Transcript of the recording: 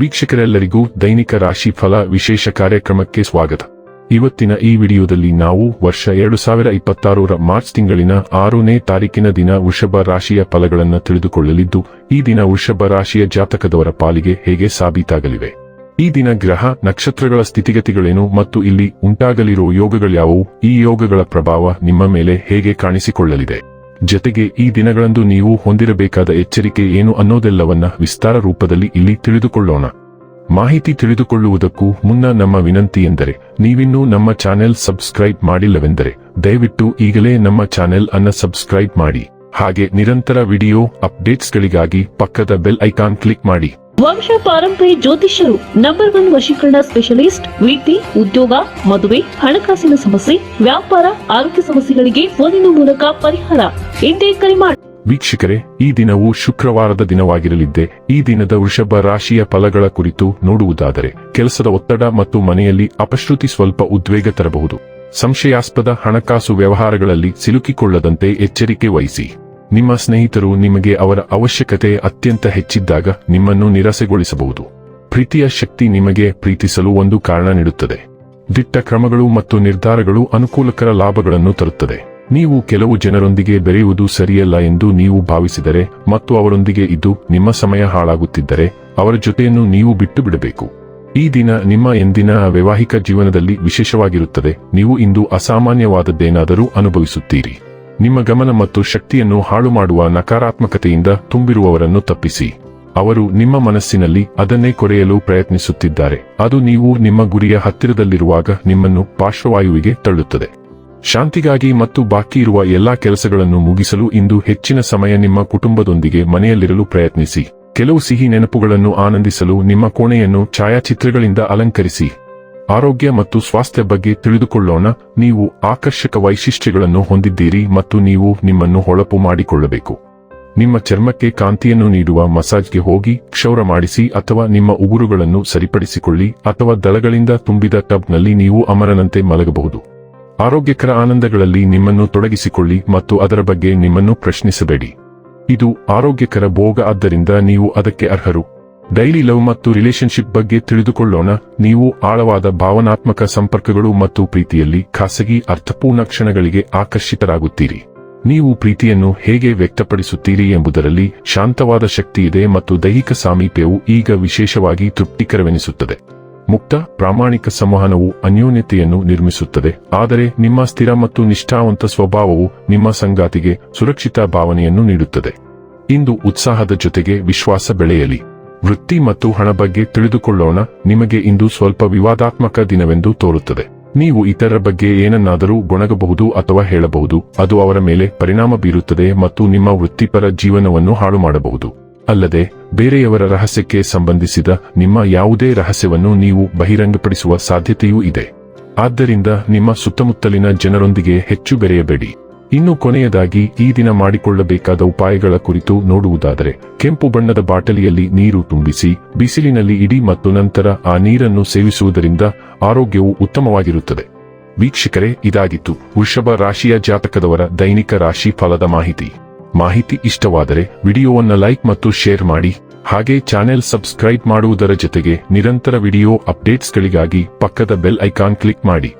ವೀಕ್ಷಕರೆಲ್ಲರಿಗೂ ದೈನಿಕ ರಾಶಿ ಫಲ ವಿಶೇಷ ಕಾರ್ಯಕ್ರಮಕ್ಕೆ ಸ್ವಾಗತ. ಇವತ್ತಿನ ಈ ವಿಡಿಯೋದಲ್ಲಿ ನಾವು ವರ್ಷ 2026ರ ಮಾರ್ಚ್ ತಿಂಗಳಿನ 6ನೇ ತಾರೀಕಿನ ದಿನ ವೃಷಭ ರಾಶಿಯ ಫಲಗಳನ್ನು ತಿಳಿದುಕೊಳ್ಳಲಿದ್ದು, ಈ ದಿನ ವೃಷಭ ರಾಶಿಯ ಜಾತಕದವರ ಪಾಲಿಗೆ ಹೇಗೆ ಸಾಬೀತಾಗಲಿವೆ, ಈ ದಿನ ಗ್ರಹ ನಕ್ಷತ್ರಗಳ ಸ್ಥಿತಿಗತಿಗಳೇನು ಮತ್ತು ಇಲ್ಲಿ ಉಂಟಾಗಲಿರುವ ಯೋಗಗಳ್ಯಾವುವು, ಈ ಯೋಗಗಳ ಪ್ರಭಾವ ನಿಮ್ಮ ಮೇಲೆ ಹೇಗೆ ಕಾಣಿಸಿಕೊಳ್ಳಲಿದೆ, ಜತೆಗೆ ಈ ದಿನಗಳಂದು ನೀವು ಹೊಂದಿರಬೇಕಾದ ಎಚ್ಚರಿಕೆ ಏನು ಅನ್ನೋದೆಲ್ಲವನ್ನ ವಿಸ್ತಾರ ರೂಪದಲ್ಲಿ ಇಲ್ಲಿ ತಿಳಿದುಕೊಳ್ಳೋಣ. ಮಾಹಿತಿ ತಿಳಿದುಕೊಳ್ಳುವುದಕ್ಕೂ ಮುನ್ನ ನಮ್ಮ ವಿನಂತಿ ಎಂದರೆ, ನೀವಿನ್ನೂ ನಮ್ಮ ಚಾನೆಲ್ ಸಬ್ಸ್ಕ್ರೈಬ್ ಮಾಡಿಲ್ಲವೆಂದರೆ ದಯವಿಟ್ಟು ಈಗಲೇ ನಮ್ಮ ಚಾನೆಲ್ ಅನ್ನು ಸಬ್ಸ್ಕ್ರೈಬ್ ಮಾಡಿ. ಹಾಗೆ ನಿರಂತರ ವಿಡಿಯೋ ಅಪ್ಡೇಟ್ಸ್ಗಳಿಗಾಗಿ ಪಕ್ಕದ ಬೆಲ್ ಐಕಾನ್ ಕ್ಲಿಕ್ ಮಾಡಿ. ವಂಶ ಪಾರಂಪರ್ಯ ಜ್ಯೋತಿಷ್ಯರು ನಂಬರ್ 1 ವಶೀಕರಣ ಸ್ಪೆಷಲಿಸ್ಟ್. ವೃತ್ತಿ, ಉದ್ಯೋಗ, ಮದುವೆ, ಹಣಕಾಸಿನ ಸಮಸ್ಯೆ, ವ್ಯಾಪಾರ, ಆರೋಗ್ಯ ಸಮಸ್ಯೆಗಳಿಗೆ ಫೋನಿನ ಮೂಲಕ ಪರಿಹಾರ. ಇಂದೇ ಕರೆ ಮಾಡಿ. ವೀಕ್ಷಕರೇ, ಈ ದಿನವು ಶುಕ್ರವಾರದ ದಿನವಾಗಿರಲಿದ್ದೆ. ಈ ದಿನದ ವೃಷಭ ರಾಶಿಯ ಫಲಗಳ ಕುರಿತು ನೋಡುವುದಾದರೆ, ಕೆಲಸದ ಒತ್ತಡ ಮತ್ತು ಮನೆಯಲ್ಲಿ ಅಪಶ್ರುತಿ ಸ್ವಲ್ಪ ಉದ್ವೇಗ ತರಬಹುದು. ಸಂಶಯಾಸ್ಪದ ಹಣಕಾಸು ವ್ಯವಹಾರಗಳಲ್ಲಿ ಸಿಲುಕಿಕೊಳ್ಳದಂತೆ ಎಚ್ಚರಿಕೆ ವಹಿಸಿ. ನಿಮ್ಮ ಸ್ನೇಹಿತರು ನಿಮಗೆ ಅವರ ಅವಶ್ಯಕತೆ ಅತ್ಯಂತ ಹೆಚ್ಚಿದ್ದಾಗ ನಿಮ್ಮನ್ನು ನಿರಾಸೆಗೊಳಿಸಬಹುದು. ಪ್ರೀತಿಯ ಶಕ್ತಿ ನಿಮಗೆ ಪ್ರೀತಿಸಲು ಒಂದು ಕಾರಣ ನೀಡುತ್ತದೆ. ದಿಟ್ಟ ಕ್ರಮಗಳು ಮತ್ತು ನಿರ್ಧಾರಗಳು ಅನುಕೂಲಕರ ಲಾಭಗಳನ್ನು ತರುತ್ತದೆ. ನೀವು ಕೆಲವು ಜನರೊಂದಿಗೆ ಬೆರೆಯುವುದು ಸರಿಯಲ್ಲ ಎಂದು ನೀವು ಭಾವಿಸಿದರೆ ಮತ್ತು ಅವರೊಂದಿಗೆ ಇದ್ದು ನಿಮ್ಮ ಸಮಯ ಹಾಳಾಗುತ್ತಿದ್ದರೆ ಅವರ ಜೊತೆಯನ್ನು ನೀವು ಬಿಟ್ಟು ಬಿಡಬೇಕು. ಈ ದಿನ ನಿಮ್ಮ ಎಂದಿನ ವೈವಾಹಿಕ ಜೀವನದಲ್ಲಿ ವಿಶೇಷವಾಗಿರುತ್ತದೆ. ನೀವು ಇಂದು ಅಸಾಮಾನ್ಯವಾದದ್ದೇನಾದರೂ ಅನುಭವಿಸುತ್ತೀರಿ. ನಿಮ್ಮ ಗಮನ ಮತ್ತು ಶಕ್ತಿಯನ್ನು ಹಾಳು ಮಾಡುವ ನಕಾರಾತ್ಮಕತೆಯಿಂದ ತುಂಬಿರುವವರನ್ನು ತಪ್ಪಿಸಿ. ಅವರು ನಿಮ್ಮ ಮನಸ್ಸಿನಲ್ಲಿ ಅದನ್ನೇ ಕೊರೆಯಲು ಪ್ರಯತ್ನಿಸುತ್ತಿದ್ದಾರೆ. ಅದು ನೀವು ನಿಮ್ಮ ಗುರಿಯ ಹತ್ತಿರದಲ್ಲಿರುವಾಗ ನಿಮ್ಮನ್ನು ಪಾರ್ಶ್ವವಾಯುವಿಗೆ ತಳ್ಳುತ್ತದೆ. ಶಾಂತಿಗಾಗಿ ಮತ್ತು ಬಾಕಿ ಇರುವ ಎಲ್ಲಾ ಕೆಲಸಗಳನ್ನು ಮುಗಿಸಲು ಇಂದು ಹೆಚ್ಚಿನ ಸಮಯ ನಿಮ್ಮ ಕುಟುಂಬದೊಂದಿಗೆ ಮನೆಯಲ್ಲಿರಲು ಪ್ರಯತ್ನಿಸಿ. ಕೆಲವು ಸಿಹಿ ನೆನಪುಗಳನ್ನು ಆನಂದಿಸಲು ನಿಮ್ಮ ಕೋಣೆಯನ್ನು ಛಾಯಾಚಿತ್ರಗಳಿಂದ ಅಲಂಕರಿಸಿ. ಆರೋಗ್ಯ ಮತ್ತು ಸ್ವಾಸ್ಥ್ಯ ಬಗ್ಗೆ ತಿಳಿದುಕೊಳ್ಳೋಣ. ನೀವು ಆಕರ್ಷಕ ವೈಶಿಷ್ಟ್ಯಗಳನ್ನು ಹೊಂದಿದ್ದೀರಿ ಮತ್ತು ನೀವು ನಿಮ್ಮನ್ನು ಹೊಳಪು ಮಾಡಿಕೊಳ್ಳಬೇಕು. ನಿಮ್ಮ ಚರ್ಮಕ್ಕೆ ಕಾಂತಿಯನ್ನು ನೀಡುವ ಮಸಾಜ್ಗೆ ಹೋಗಿ ಕ್ಷೌರ ಮಾಡಿಸಿ ಅಥವಾ ನಿಮ್ಮ ಉಗುರುಗಳನ್ನು ಸರಿಪಡಿಸಿಕೊಳ್ಳಿ ಅಥವಾ ದಳಗಳಿಂದ ತುಂಬಿದ ಟಬ್ನಲ್ಲಿ ನೀವು ಅಮರನಂತೆ ಮಲಗಬಹುದು. ಆರೋಗ್ಯಕರ ಆನಂದಗಳಲ್ಲಿ ನಿಮ್ಮನ್ನು ತೊಡಗಿಸಿಕೊಳ್ಳಿ ಮತ್ತು ಅದರ ಬಗ್ಗೆ ನಿಮ್ಮನ್ನು ಪ್ರಶ್ನಿಸಬೇಡಿ. ಇದು ಆರೋಗ್ಯಕರ ಭೋಗ, ಆದ್ದರಿಂದ ನೀವು ಅದಕ್ಕೆ ಅರ್ಹರು. ಡೈಲಿ ಲವ್ ಮತ್ತು ರಿಲೇಶನ್ಶಿಪ್ ಬಗ್ಗೆ ತಿಳಿದುಕೊಳ್ಳೋಣ. ನೀವು ಆಳವಾದ ಭಾವನಾತ್ಮಕ ಸಂಪರ್ಕಗಳು ಮತ್ತು ಪ್ರೀತಿಯಲ್ಲಿ ಖಾಸಗಿ ಅರ್ಥಪೂರ್ಣ ಕ್ಷಣಗಳಿಗೆ ಆಕರ್ಷಿತರಾಗುತ್ತೀರಿ. ನೀವು ಪ್ರೀತಿಯನ್ನು ಹೇಗೆ ವ್ಯಕ್ತಪಡಿಸುತ್ತೀರಿ ಎಂಬುದರಲ್ಲಿ ಶಾಂತವಾದ ಶಕ್ತಿಯಿದೆ ಮತ್ತು ದೈಹಿಕ ಸಾಮೀಪ್ಯವು ಈಗ ವಿಶೇಷವಾಗಿ ತೃಪ್ತಿಕರವೆನಿಸುತ್ತದೆ. ಮುಕ್ತ, ಪ್ರಾಮಾಣಿಕ ಸಂವಹನವು ಅನ್ಯೋನ್ಯತೆಯನ್ನು ನಿರ್ಮಿಸುತ್ತದೆ, ಆದರೆ ನಿಮ್ಮ ಸ್ಥಿರ ಮತ್ತು ನಿಷ್ಠಾವಂತ ಸ್ವಭಾವವು ನಿಮ್ಮ ಸಂಗಾತಿಗೆ ಸುರಕ್ಷಿತ ಭಾವನೆಯನ್ನು ನೀಡುತ್ತದೆ. ಇಂದು ಉತ್ಸಾಹದ ಜೊತೆಗೆ ವಿಶ್ವಾಸ ಬೆಳೆಯಲಿ. ವೃತ್ತಿ ಮತ್ತು ಹಣ ಬಗ್ಗೆ ತಿಳಿದುಕೊಳ್ಳೋಣ. ನಿಮಗೆ ಇಂದು ಸ್ವಲ್ಪ ವಿವಾದಾತ್ಮಕ ದಿನವೆಂದು ತೋರುತ್ತದೆ. ನೀವು ಇತರರ ಬಗ್ಗೆ ಏನನ್ನಾದರೂ ಗೊಣಗಬಹುದು ಅಥವಾ ಹೇಳಬಹುದು. ಅದು ಅವರ ಮೇಲೆ ಪರಿಣಾಮ ಬೀರುತ್ತದೆ ಮತ್ತು ನಿಮ್ಮ ವೃತ್ತಿಪರ ಜೀವನವನ್ನು ಹಾಳು ಮಾಡಬಹುದು. ಅಲ್ಲದೆ ಬೇರೆಯವರ ರಹಸ್ಯಕ್ಕೆ ಸಂಬಂಧಿಸಿದ ನಿಮ್ಮ ಯಾವುದೇ ರಹಸ್ಯವನ್ನು ನೀವು ಬಹಿರಂಗಪಡಿಸುವ ಸಾಧ್ಯತೆಯೂ ಇದೆ. ಆದ್ದರಿಂದ ನಿಮ್ಮ ಸುತ್ತಮುತ್ತಲಿನ ಜನರೊಂದಿಗೆ ಹೆಚ್ಚು ಬೆರೆಯಬೇಡಿ. ಇನ್ನು ಕೊನೆಯದಾಗಿ ಈ ದಿನ ಮಾಡಿಕೊಳ್ಳಬೇಕಾದ ಉಪಾಯಗಳ ಕುರಿತು ನೋಡುವುದಾದರೆ, ಕೆಂಪು ಬಣ್ಣದ ಬಾಟಲಿಯಲ್ಲಿ ನೀರು ತುಂಬಿಸಿ ಬಿಸಿಲಿನಲ್ಲಿ ಇಡಿ ಮತ್ತು ನಂತರ ಆ ನೀರನ್ನು ಸೇವಿಸುವುದರಿಂದ ಆರೋಗ್ಯವು ಉತ್ತಮವಾಗಿರುತ್ತದೆ. ವೀಕ್ಷಕರೇ, ಇದಾಗಿತ್ತು ವೃಷಭ ರಾಶಿಯ ಜಾತಕದವರ ದೈನಿಕ ರಾಶಿ ಫಲದ ಮಾಹಿತಿ ಇಷ್ಟವಾದರೆ ವಿಡಿಯೋವನ್ನು ಲೈಕ್ ಮತ್ತು ಶೇರ್ ಮಾಡಿ. ಹಾಗೆ ಚಾನೆಲ್ ಸಬ್ಸ್ಕ್ರೈಬ್ ಮಾಡುವುದರ ಜೊತೆಗೆ ನಿರಂತರ ವಿಡಿಯೋ ಅಪ್ಡೇಟ್ಸ್ಗಳಿಗಾಗಿ ಪಕ್ಕದ ಬೆಲ್ ಐಕಾನ್ ಕ್ಲಿಕ್ ಮಾಡಿ.